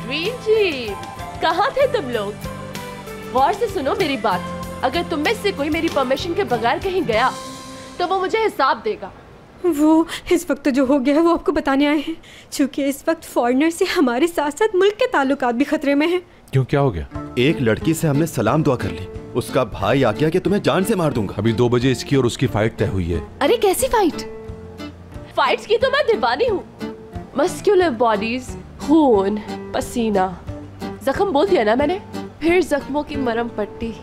Dream जी, कहाँ थे तुम लोग? गौर से सुनो मेरी बात, अगर तुम में से कोई मेरी परमिशन के बगैर कहीं गया तो वो मुझे हिसाब देगा। वो इस वक्त तो जो हो गया है वो आपको बताने आए हैं, क्योंकि इस वक्त फॉरेनर से हमारे साथ साथ मुल्क के ताल्लुकात भी खतरे में हैं। क्यों, क्या हो गया? एक लड़की से हमने सलाम दुआ कर ली, उसका भाई आ गया कि तुम्हें जान से मार दूंगा। अभी 2 बजे इसकी और उसकी फाइट तय हुई है। अरे कैसी फाइट? फाइट्स की तो मैं दीवानी हूँ। मस्कुलर बॉडीज, खून, पसीना, जख्म बोल दिया ना मैंने, फिर जख्मों की मरहम पट्टी,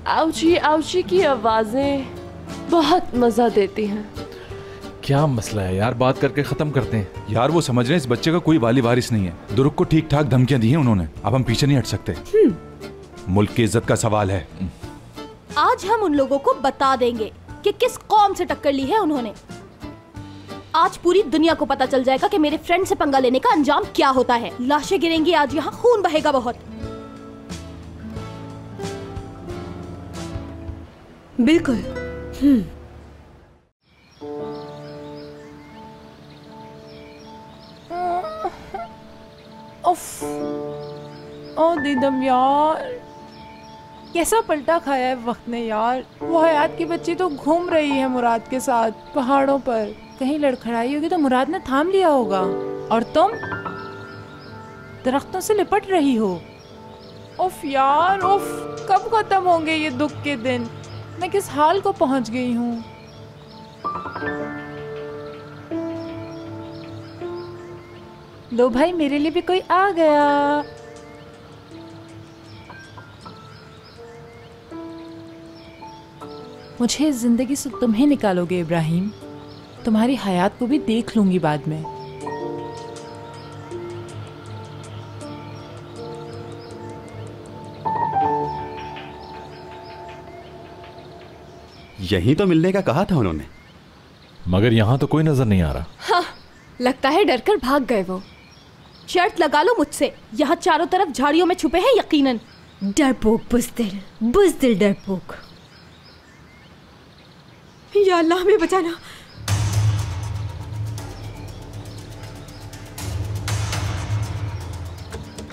आउची आउची की आवाजें बहुत मजा देती हैं। क्या मसला है यार, बात करके खत्म करते हैं। यार वो समझ रहे हैं इस बच्चे का कोई वाली वारिस नहीं है। दुरुक को ठीक ठाक धमकियां दी हैं उन्होंने, अब हम पीछे नहीं हट सकते। मुल्क की इज्जत का सवाल है। आज हम उन लोगों को बता देंगे कि किस कौम से टक्कर ली है उन्होंने। आज पूरी दुनिया को पता चल जाएगा कि मेरे फ्रेंड से पंगा लेने का अंजाम क्या होता है। लाशें गिरेंगी आज, यहाँ खून बहेगा बहुत। बिल्कुल। उफ, ओ दीदम यार, कैसा पलटा खाया है वक्त ने यार। वो हयात की बच्ची तो घूम रही है मुराद के साथ पहाड़ों पर, कहीं लड़खड़ाई होगी तो मुराद ने थाम लिया होगा, और तुम दरख्तों से लिपट रही हो। उफ यार उफ, कब खत्म होंगे ये दुख के दिन? मैं किस हाल को पहुंच गई हूँ। लो भाई, मेरे लिए भी कोई आ गया। मुझे इस जिंदगी से तुम ही निकालोगे इब्राहिम, तुम्हारी हयात को भी देख लूंगी बाद में। यहीं तो मिलने का कहा था उन्होंने, मगर यहाँ तो कोई नजर नहीं आ रहा। हाँ, लगता है डर कर भाग गए वो। शर्त लगा लो मुझसे, यहाँ चारों तरफ झाड़ियों में छुपे हैं यकीनन। डरपोक बुज़दिल, बुज़दिल डरपोक। या अल्लाह हमें बचाना।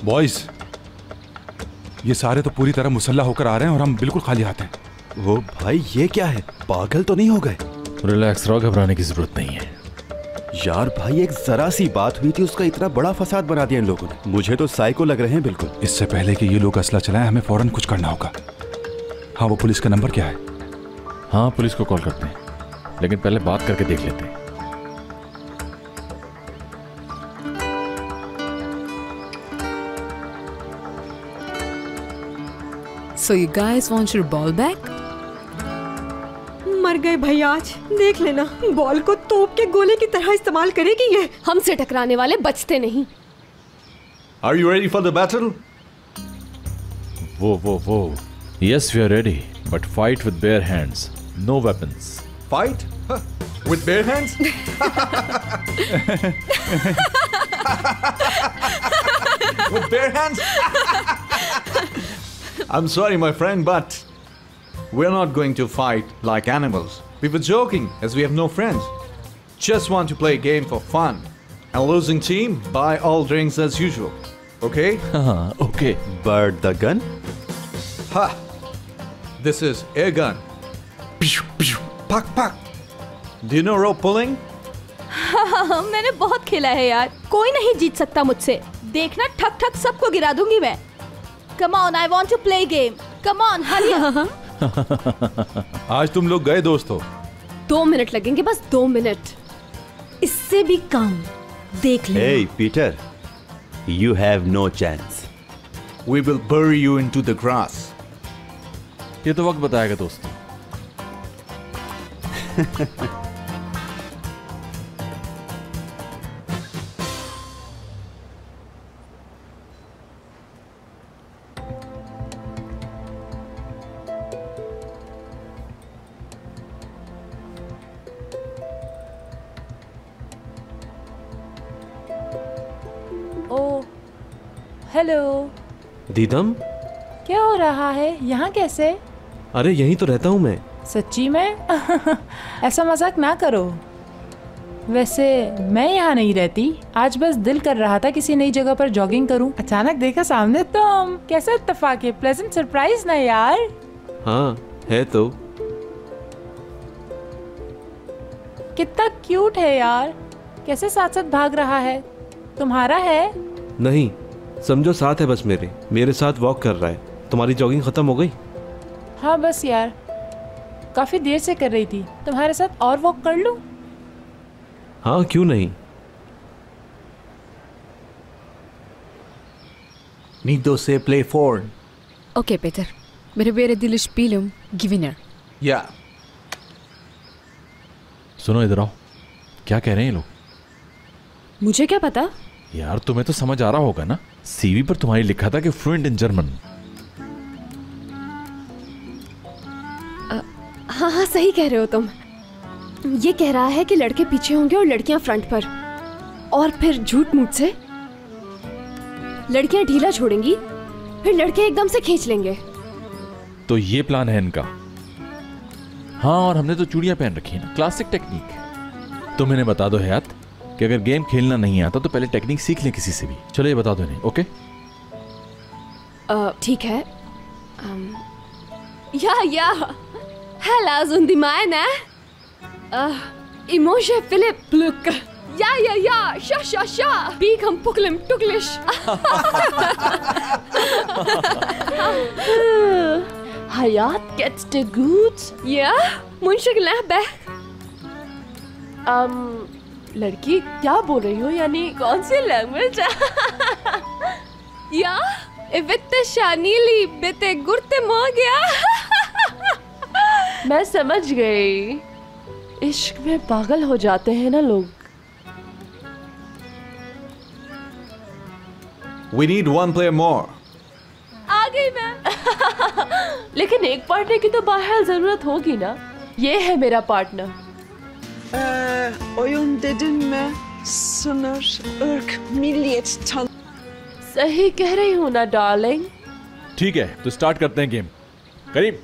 बॉयज, ये सारे तो पूरी तरह मुसल्ला होकर आ रहे हैं और हम बिल्कुल खाली हाथ हैं। वो भाई ये क्या है, पागल तो नहीं हो गए? रिलैक्स रहो, घबराने की जरूरत नहीं है। यार भाई, एक जरा सी बात हुई थी, उसका इतना बड़ा फसाद बना दिया इन लोगों ने। मुझे तो साइको लग रहे हैं बिल्कुल। इससे पहले कि ये लोग असला चलाएं, हमें फौरन कुछ करना होगा। हाँ, वो पुलिस का नंबर क्या है? हाँ, पुलिस को कॉल करते हैं, लेकिन पहले बात करके देख लेते हैं। So you guys want your ball back? मर गए भाई आज। देख लेना, बॉल को तोप के गोले की तरह इस्तेमाल करेगी ये। हमसे टकराने वाले बचते नहीं। Are you ready for the battle? वो Yes, we are ready, but fight with bare hands, no weapons. Fight? Huh. With bare hands? With bare hands? I'm sorry, my friend, but we're not going to fight like animals. We were joking, as we have no friends. Just want to play a game for fun. And losing team, buy all drinks as usual. Okay? Okay. But the gun? Ha! This is air gun. Pak, pak. Do you know rope pulling? हाँ, मैंने बहुत खेला है यार। कोई नहीं जीत सकता मुझसे। देखना, ठक ठक सबको गिरा दूंगी मैं। Come on, I want to play game. Come on, hurry up. आज तुम लोग गए दोस्तों। 2 मिनट लगेंगे, बस 2 मिनट। इससे भी कम। देख ले। Hey, Peter, you have no chance. We will bury you into the grass. ये तो वक्त बताएगा दोस्तों। हेलो दीदम, क्या हो रहा है यहाँ? कैसे? अरे यहीं तो रहता हूँ मैं। सच्ची में? ऐसा मजाक ना करो। वैसे मैं यहाँ नहीं रहती, आज बस दिल कर रहा था किसी नई जगह पर जॉगिंग करूं। अचानक देखा सामने तुम। कैसा इत्तेफाक है, प्लेजेंट सरप्राइज ना यार। हाँ है तो। कितना क्यूट है यार, कैसे साथ साथ भाग रहा है। तुम्हारा है? नहीं, समझो साथ है बस मेरे साथ वॉक कर रहा है। तुम्हारी जॉगिंग खत्म हो गई? हाँ बस यार, काफी देर से कर रही थी। तुम्हारे साथ और वॉक कर लूं? हाँ क्यों नहीं। Nido se play vorn. Okay, Peter. Wir werden die Spielung gewinnen. Ja. सुनो इधर आओ, क्या कह रहे हैं ये लोग? मुझे क्या पता? यार तुम्हें तो समझ आ रहा होगा ना, सीवी पर तुम्हारी लिखा था कि फ्लुएंट इन जर्मन। हाँ हाँ सही कह रहे हो तुम। ये कह रहा है कि लड़के पीछे होंगे और लड़कियां फ्रंट पर, और फिर झूठ मूठ से लड़कियां ढीला छोड़ेंगी, फिर लड़के एकदम से खींच लेंगे। तो ये प्लान है इनका। हाँ, और हमने तो चूड़ियां पहन रखी है ना, क्लासिक टेक्निक। तुम इन्हें बता दो हयात कि अगर गेम खेलना नहीं आता तो पहले टेक्निक सीख ले किसी से भी। चलो ये बता दो इन्हें, ओके? ठीक है। Ja, hella sind die meine. Ich muss Philipp Glück. Ja, scha. Bikam Puklim Tuklish. Hayat, geht's dir gut? Ja, Munschelnachbe. लड़की क्या बोल रही हो, यानी कौन सी language? Ja, bitte Shanili, bitte gurte Morgen. मैं समझ गई, इश्क में पागल हो जाते हैं ना लोग। We need one player more. आ गई मैं। लेकिन एक पार्टनर की तो बाहर जरूरत होगी ना। ये है मेरा partner. Oyun dedin mi? Sınır, ırk, milliyet tan... सही कह रही हूँ ना डार्लिंग? ठीक है, तो स्टार्ट करते हैं गेम। करीब।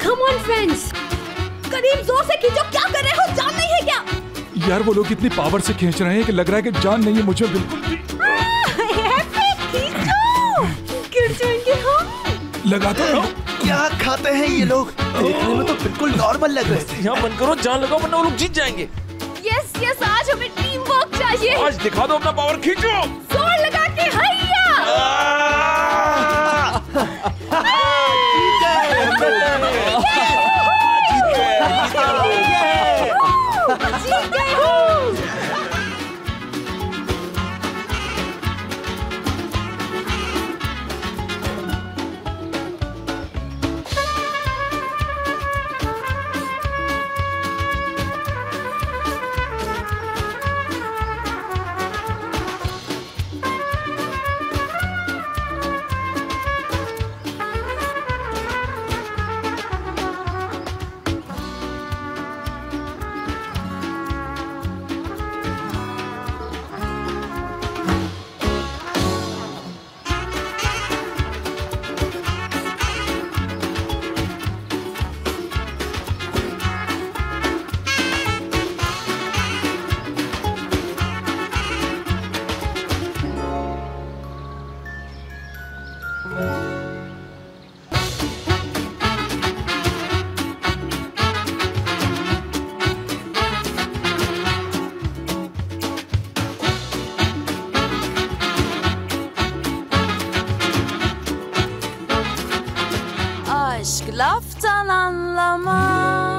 Come on friends. करीब जोर से खींचो, क्या कर रहे हो? जान नहीं है क्या? यार वो लोग इतनी पावर से खींच रहे हैं कि लग रहा है कि जान नहीं है मुझे बिल्कुल भी। गिर जाएंगे हम। लगाता रहो। क्या खाते हैं ये लोग? देखने में तो बिल्कुल नॉर्मल लग रहे थे। यहाँ बंद करो, जान लगाओ वरना वो लोग जीत जाएंगे। यस, आज हमें टीम वर्क चाहिए। आज दिखा दो अपना पावर, खींचो। जोर लगा के हैया। जीत गए हो। Aşk laftan anlamaz.